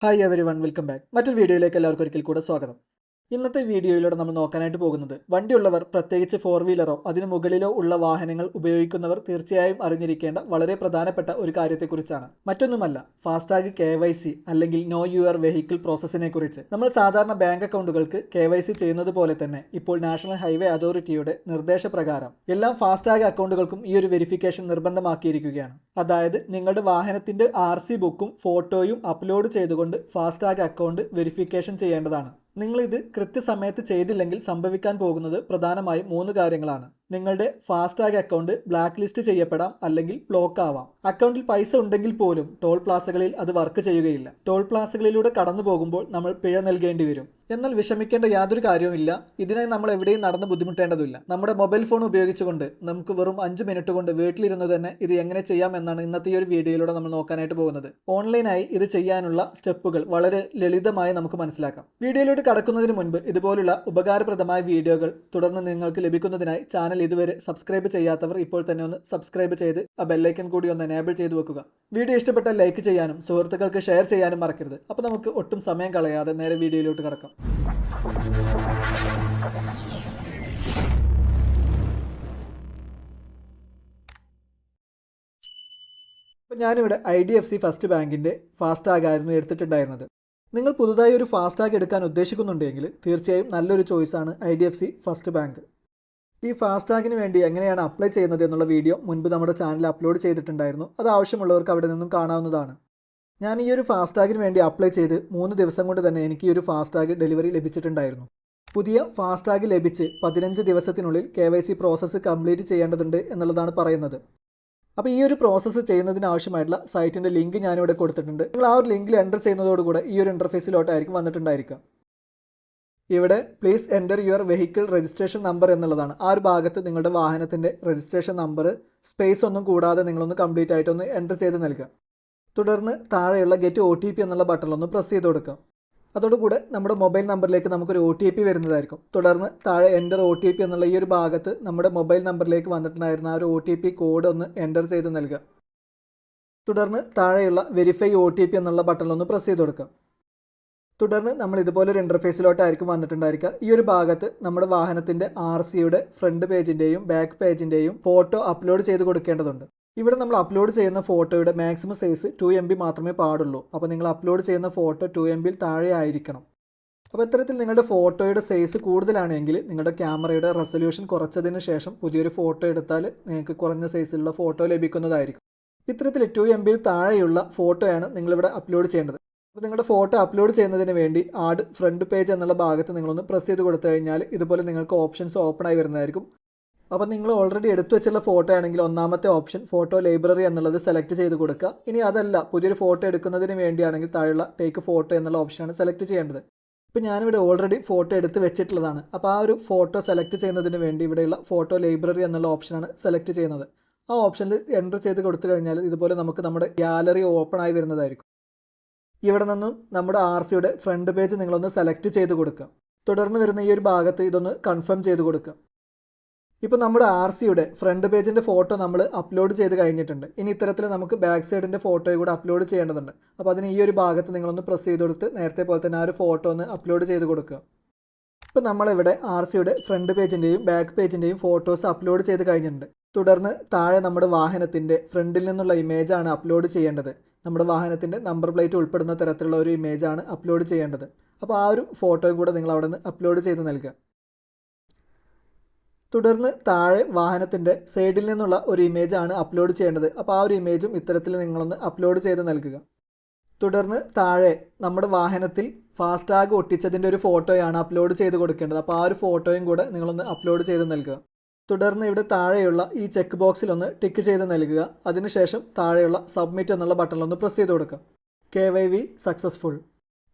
Hi every one, welcome back. മറ്റൊരു വീഡിയോയിലേക്ക് എല്ലാവർക്കും ഒരിക്കൽ കൂടെ സ്വാഗതം. ഇന്നത്തെ വീഡിയോയിലൂടെ നമ്മൾ നോക്കാനായിട്ട് പോകുന്നത് വണ്ടിയുള്ളവർ, പ്രത്യേകിച്ച് ഫോർ വീലറോ അതിന് മുകളിലോ ഉള്ള വാഹനങ്ങൾ ഉപയോഗിക്കുന്നവർ തീർച്ചയായും അറിഞ്ഞിരിക്കേണ്ട വളരെ പ്രധാനപ്പെട്ട ഒരു കാര്യത്തെക്കുറിച്ചാണ്. മറ്റൊന്നുമല്ല, ഫാസ്ടാഗ് KYC അല്ലെങ്കിൽ നോ യുവർ വെഹിക്കിൾ പ്രോസസ്സിനെ കുറിച്ച്. നമ്മൾ സാധാരണ ബാങ്ക് അക്കൗണ്ടുകൾക്ക് KYC ചെയ്യുന്നത് പോലെ തന്നെ ഇപ്പോൾ നാഷണൽ ഹൈവേ അതോറിറ്റിയുടെ നിർദ്ദേശപ്രകാരം എല്ലാ ഫാസ്ടാഗ് അക്കൗണ്ടുകൾക്കും ഈ ഒരു വെരിഫിക്കേഷൻ നിർബന്ധമാക്കിയിരിക്കുകയാണ്. അതായത് നിങ്ങളുടെ വാഹനത്തിന്റെ RC ബുക്കും ഫോട്ടോയും അപ്ലോഡ് ചെയ്തുകൊണ്ട് ഫാസ്ടാഗ് അക്കൗണ്ട് വെരിഫിക്കേഷൻ ചെയ്യേണ്ടതാണ്. നിങ്ങളിത് കൃത്യസമയത്ത് ചെയ്തില്ലെങ്കിൽ സംഭവിക്കാൻ പോകുന്നത് പ്രധാനമായും 3 കാര്യങ്ങളാണ്. നിങ്ങളുടെ ഫാസ്ടാഗ് അക്കൗണ്ട് ബ്ലാക്ക് ലിസ്റ്റ് ചെയ്യപ്പെടാം, അല്ലെങ്കിൽ ബ്ലോക്ക് ആവാം. അക്കൗണ്ടിൽ പൈസ ഉണ്ടെങ്കിൽ പോലും ടോൾ പ്ലാസകളിൽ അത് വർക്ക് ചെയ്യുകയില്ല. ടോൾ പ്ലാസകളിലൂടെ കടന്നു പോകുമ്പോൾ നമ്മൾ പിഴ നൽകേണ്ടി വരും. എന്നാൽ വിഷമിക്കേണ്ട യാതൊരു കാര്യവുമില്ല. ഇതിനായി നമ്മൾ എവിടെയും നടന്ന് ബുദ്ധിമുട്ടേണ്ടതില്ല. നമ്മുടെ മൊബൈൽ ഫോൺ ഉപയോഗിച്ചുകൊണ്ട് നമുക്ക് വെറും 5 മിനിറ്റ് കൊണ്ട് വീട്ടിലിരുന്ന് തന്നെ ഇത് എങ്ങനെ ചെയ്യാം എന്നാണ് ഇന്നത്തെ ഈ ഒരു വീഡിയോയിലൂടെ നമ്മൾ നോക്കാനായിട്ട് പോകുന്നത്. ഓൺലൈനായി ഇത് ചെയ്യാനുള്ള സ്റ്റെപ്പുകൾ വളരെ ലളിതമായി നമുക്ക് മനസ്സിലാക്കാം. വീഡിയോയിലൂടെ കടക്കുന്നതിന് മുൻപ് ഇതുപോലുള്ള ഉപകാരപ്രദമായ വീഡിയോകൾ തുടർന്ന് നിങ്ങൾക്ക് ലഭിക്കുന്നതിനായി ചാനൽ ഇതുവരെ സബ്സ്ക്രൈബ് ചെയ്യാത്തവർ ഇപ്പോൾ തന്നെ ഒന്ന് സബ്സ്ക്രൈബ് ചെയ്ത് ആ ബെല്ലൈക്കൺ കൂടി ഒന്ന് എനേബിൾ ചെയ്ത് വെക്കുക. വീഡിയോ ഇഷ്ടപ്പെട്ടാൽ ലൈക്ക് ചെയ്യാനും സുഹൃത്തുക്കൾക്ക് ഷെയർ ചെയ്യാനും മറക്കരുത്. അപ്പോൾ നമുക്ക് ഒട്ടും സമയം കളയാതെ നേരെ വീഡിയോയിലോട്ട് കടക്കാം. അപ്പോൾ ഞാനിവിടെ IDFC ഫസ്റ്റ് ബാങ്കിൻ്റെ ഫാസ്ടാഗ് ആയിരുന്നു എടുത്തിട്ടുണ്ടായിരുന്നത്. നിങ്ങൾ പുതുതായി ഒരു ഫാസ്ടാഗ് എടുക്കാൻ ഉദ്ദേശിക്കുന്നുണ്ടെങ്കിൽ തീർച്ചയായും നല്ലൊരു ചോയ്സാണ് IDFC ഫസ്റ്റ് ബാങ്ക്. ഈ ഫാസ്ടാഗിന് വേണ്ടി എങ്ങനെയാണ് അപ്ലൈ ചെയ്യുന്നത് എന്നുള്ള വീഡിയോ മുൻപ് നമ്മുടെ ചാനലിൽ അപ്ലോഡ് ചെയ്തിട്ടുണ്ടായിരുന്നു. അത് ആവശ്യമുള്ളവർക്ക് അവിടെ നിന്നും കാണാവുന്നതാണ്. ഞാൻ ഈ ഒരു ഫാസ്ടാഗിന് വേണ്ടി അപ്ലൈ ചെയ്ത് 3 ദിവസം കൊണ്ട് തന്നെ എനിക്ക് ഈ ഒരു ഫാസ്ടാഗ് ഡെലിവറി ലഭിച്ചിട്ടുണ്ടായിരുന്നു. പുതിയ ഫാസ്ടാഗ് ലഭിച്ച് 15 ദിവസത്തിനുള്ളിൽ KYC പ്രോസസ്സ് കംപ്ലീറ്റ് ചെയ്യേണ്ടതുണ്ട് എന്നുള്ളതാണ് പറയുന്നത്. അപ്പോൾ ഈ ഒരു പ്രോസസ്സ് ചെയ്യുന്നതിന് ആവശ്യമായിട്ടുള്ള സൈറ്റിൻ്റെ ലിങ്ക് ഞാനിവിടെ കൊടുത്തിട്ടുണ്ട്. നിങ്ങൾ ആ ഒരു ലിങ്കിൽ എൻ്റർ ചെയ്യുന്നതോടുകൂടെ ഈ ഒരു ഇൻ്റർഫേസിലോട്ടായിരിക്കും വന്നിട്ടുണ്ടായിരിക്കുക. ഇവിടെ please enter your vehicle registration number എന്നുള്ളതാണ്. ആ ഒരു ഭാഗത്ത് നിങ്ങളുടെ വാഹനത്തിൻ്റെ രജിസ്ട്രേഷൻ നമ്പർ സ്പേസ് ഒന്നും കൂടാതെ നിങ്ങളൊന്ന് കംപ്ലീറ്റ് ആയിട്ടൊന്ന് എൻ്റർ ചെയ്ത് നൽകുക. തുടർന്ന് താഴെയുള്ള ഗെറ്റ് OTP എന്നുള്ള ബട്ടണിലൊന്ന് പ്രസ് ചെയ്ത് കൊടുക്കുക. അതോടുകൂടെ നമ്മുടെ മൊബൈൽ നമ്പറിലേക്ക് നമുക്കൊരു OTP വരുന്നതായിരിക്കും. തുടർന്ന് താഴെ എൻ്റർ OTP എന്നുള്ള ഈ ഒരു ഭാഗത്ത് നമ്മുടെ മൊബൈൽ നമ്പറിലേക്ക് വന്നിട്ടുണ്ടായിരുന്ന ആ ഒരു OTP കോഡ് ഒന്ന് എൻ്റർ ചെയ്ത് നൽകുക. തുടർന്ന് താഴെയുള്ള വെരിഫൈ OTP എന്നുള്ള ബട്ടണിലൊന്ന് പ്രസ് ചെയ്ത് കൊടുക്കുക. തുടർന്ന് നമ്മൾ ഇതുപോലൊരു ഇൻ്റർഫേസിലോട്ടായിരിക്കും വന്നിട്ടുണ്ടായിരിക്കുക. ഈ ഒരു ഭാഗത്ത് നമ്മുടെ വാഹനത്തിൻ്റെ RCയുടെ ഫ്രണ്ട് പേജിൻ്റെയും ബാക്ക് പേജിൻ്റെയും ഫോട്ടോ അപ്ലോഡ് ചെയ്ത് കൊടുക്കേണ്ടതുണ്ട്. ഇവിടെ നമ്മൾ അപ്ലോഡ് ചെയ്യുന്ന ഫോട്ടോയുടെ മാക്സിമം സൈസ് 2 MB മാത്രമേ പാടുള്ളൂ. അപ്പോൾ നിങ്ങൾ അപ്ലോഡ് ചെയ്യുന്ന ഫോട്ടോ 2 MB താഴെ ആയിരിക്കണം. അപ്പോൾ ഇത്തരത്തിൽ നിങ്ങളുടെ ഫോട്ടോയുടെ സൈസ് കൂടുതലാണെങ്കിൽ നിങ്ങളുടെ ക്യാമറയുടെ റെസൊല്യൂഷൻ കുറച്ചതിന് ശേഷം പുതിയൊരു ഫോട്ടോ എടുത്താൽ നിങ്ങൾക്ക് കുറഞ്ഞ സൈസിലുള്ള ഫോട്ടോ ലഭിക്കുന്നതായിരിക്കും. ഇത്തരത്തിൽ 2 MB താഴെയുള്ള ഫോട്ടോയാണ് നിങ്ങളിവിടെ അപ്ലോഡ് ചെയ്യേണ്ടത്. അപ്പോൾ നിങ്ങളുടെ ഫോട്ടോ അപ്ലോഡ് ചെയ്യുന്നതിന് വേണ്ടി ആഡ് ഫ്രണ്ട് പേജ് എന്നുള്ള ഭാഗത്ത് നിങ്ങളൊന്ന് പ്രസ് ചെയ്ത് കൊടുത്തു കഴിഞ്ഞാൽ ഇതുപോലെ നിങ്ങൾക്ക് ഓപ്ഷൻസ് ഓപ്പൺ ആയി വരുന്നതായിരിക്കും. അപ്പോൾ നിങ്ങൾ ഓൾറെഡി എടുത്തു വെച്ചുള്ള ഫോട്ടോ ആണെങ്കിൽ ഒന്നാമത്തെ ഓപ്ഷൻ ഫോട്ടോ ലൈബ്രറി എന്നുള്ളത് സെലക്ട് ചെയ്ത് കൊടുക്കുക. ഇനി അതല്ല, പുതിയൊരു ഫോട്ടോ എടുക്കുന്നതിന് വേണ്ടിയാണെങ്കിൽ താഴെയുള്ള ടേക്ക് ഫോട്ടോ എന്നുള്ള ഓപ്ഷനാണ് സെലക്ട് ചെയ്യേണ്ടത്. ഇപ്പോൾ ഞാനിവിടെ ഓൾറെഡി ഫോട്ടോ എടുത്ത് വെച്ചിട്ടുള്ളതാണ്. അപ്പോൾ ആ ഒരു ഫോട്ടോ സെലക്ട് ചെയ്യുന്നതിന് വേണ്ടി ഇവിടെയുള്ള ഫോട്ടോ ലൈബ്രറി എന്നുള്ള ഓപ്ഷനാണ് സെലക്ട് ചെയ്യുന്നത്. ആ ഓപ്ഷനിൽ എൻ്റർ ചെയ്ത് കൊടുത്തു കഴിഞ്ഞാൽ ഇതുപോലെ നമുക്ക് നമ്മുടെ ഗാലറി ഓപ്പൺ ആയി വരുന്നതായിരിക്കും. ഇവിടെ നിന്നും നമ്മുടെ RCയുടെ ഫ്രണ്ട് പേജ് നിങ്ങളൊന്ന് സെലക്ട് ചെയ്ത് കൊടുക്കുക. തുടർന്ന് വരുന്ന ഈ ഒരു ഭാഗത്ത് ഇതൊന്ന് കൺഫേം ചെയ്ത് കൊടുക്കുക. ഇപ്പോൾ നമ്മുടെ RCയുടെ ഫ്രണ്ട് പേജിൻ്റെ ഫോട്ടോ നമ്മൾ അപ്ലോഡ് ചെയ്ത് കഴിഞ്ഞിട്ടുണ്ട്. ഇനി ഇത്തരത്തിൽ നമുക്ക് ബാക്ക് സൈഡിൻ്റെ ഫോട്ടോയും കൂടെ അപ്ലോഡ് ചെയ്യേണ്ടതുണ്ട്. അപ്പോൾ അതിന് ഈ ഒരു ഭാഗത്ത് നിങ്ങളൊന്ന് പ്രസ് ചെയ്ത് കൊടുത്ത് നേരത്തെ പോലെ തന്നെ ആ ഒരു ഫോട്ടോ ഒന്ന് അപ്ലോഡ് ചെയ്ത് കൊടുക്കുക. ഇപ്പോൾ നമ്മളിവിടെ RCയുടെ ഫ്രണ്ട് പേജിൻ്റെയും ബാക്ക് പേജിൻ്റെയും ഫോട്ടോസ് അപ്ലോഡ് ചെയ്ത് കഴിഞ്ഞിട്ടുണ്ട്. തുടർന്ന് താഴെ നമ്മുടെ വാഹനത്തിൻ്റെ ഫ്രണ്ടിൽ നിന്നുള്ള ഇമേജാണ് അപ്ലോഡ് ചെയ്യേണ്ടത്. നമ്മുടെ വാഹനത്തിൻ്റെ നമ്പർ പ്ലേറ്റ് ഉൾപ്പെടുന്ന തരത്തിലുള്ള ഒരു ഇമേജാണ് അപ്ലോഡ് ചെയ്യേണ്ടത്. അപ്പോൾ ആ ഒരു ഫോട്ടോയും കൂടെ നിങ്ങൾ അവിടെ നിന്ന് അപ്ലോഡ് ചെയ്ത് നൽകുക. തുടർന്ന് താഴെ വാഹനത്തിൻ്റെ സൈഡിൽ നിന്നുള്ള ഒരു ഇമേജാണ് അപ്ലോഡ് ചെയ്യേണ്ടത്. അപ്പോൾ ആ ഒരു ഇമേജും ഇത്തരത്തിൽ നിങ്ങളൊന്ന് അപ്ലോഡ് ചെയ്ത് നൽകുക. തുടർന്ന് താഴെ നമ്മുടെ വാഹനത്തിൽ ഫാസ്ടാഗ് ഒട്ടിച്ചതിൻ്റെ ഒരു ഫോട്ടോയാണ് അപ്ലോഡ് ചെയ്ത് കൊടുക്കേണ്ടത്. അപ്പോൾ ആ ഒരു ഫോട്ടോയും കൂടെ നിങ്ങളൊന്ന് അപ്ലോഡ് ചെയ്ത് നൽകുക. തുടർന്ന് ഇവിടെ താഴെയുള്ള ഈ ചെക്ക് ബോക്സിലൊന്ന് ടിക്ക് ചെയ്ത് നൽകുക. അതിനുശേഷം താഴെയുള്ള സബ്മിറ്റ് എന്നുള്ള ബട്ടണിലൊന്ന് പ്രസ് ചെയ്ത് കൊടുക്കുക. KYV successful.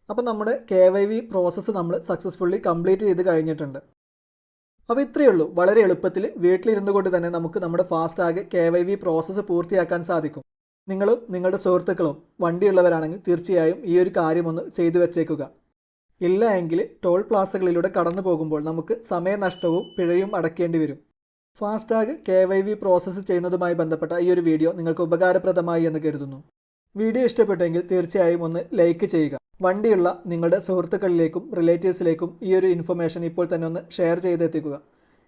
അപ്പോൾ നമ്മുടെ KYV പ്രോസസ്സ് നമ്മൾ സക്സസ്ഫുള്ളി കംപ്ലീറ്റ് ചെയ്ത് കഴിഞ്ഞിട്ടുണ്ട്. അപ്പോൾ ഇത്രയേ ഉള്ളൂ. വളരെ എളുപ്പത്തിൽ വീട്ടിലിരുന്നു കൊണ്ട് തന്നെ നമുക്ക് നമ്മുടെ ഫാസ്ടാഗ് KYV പ്രോസസ്സ് പൂർത്തിയാക്കാൻ സാധിക്കും. നിങ്ങളും നിങ്ങളുടെ സുഹൃത്തുക്കളും വണ്ടിയുള്ളവരാണെങ്കിൽ തീർച്ചയായും ഈ ഒരു കാര്യമൊന്ന് ചെയ്തു വെച്ചേക്കുക. ഇല്ല എങ്കിൽ ടോൾ പ്ലാസകളിലൂടെ കടന്നു പോകുമ്പോൾ നമുക്ക് സമയനഷ്ടവും പിഴയും അടയ്ക്കേണ്ടി വരും. ഫാസ്ടാഗ് KYV പ്രോസസ്സ് ചെയ്യുന്നതുമായി ബന്ധപ്പെട്ട ഈ ഒരു വീഡിയോ നിങ്ങൾക്ക് ഉപകാരപ്രദമായി എന്ന് കരുതുന്നു. വീഡിയോ ഇഷ്ടപ്പെട്ടെങ്കിൽ തീർച്ചയായും ഒന്ന് ലൈക്ക് ചെയ്യുക. വണ്ടിയുള്ള നിങ്ങളുടെ സുഹൃത്തുക്കളിലേക്കും റിലേറ്റീവ്സിലേക്കും ഈ ഒരു ഇൻഫർമേഷൻ ഇപ്പോൾ തന്നെ ഒന്ന് ഷെയർ ചെയ്തെത്തിക്കുക.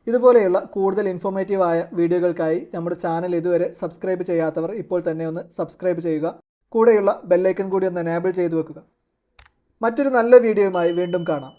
ഇതുപോലെയുള്ള കൂടുതൽ ഇൻഫോർമേറ്റീവായ വീഡിയോകൾക്കായി നമ്മുടെ ചാനൽ ഇതുവരെ സബ്സ്ക്രൈബ് ചെയ്യാത്തവർ ഇപ്പോൾ തന്നെ ഒന്ന് സബ്സ്ക്രൈബ് ചെയ്യുക. കൂടെയുള്ള ബെല്ലൈക്കൺ കൂടി ഒന്ന് എനേബിൾ ചെയ്തു വെക്കുക. മറ്റൊരു നല്ല വീഡിയോയുമായി വീണ്ടും കാണാം.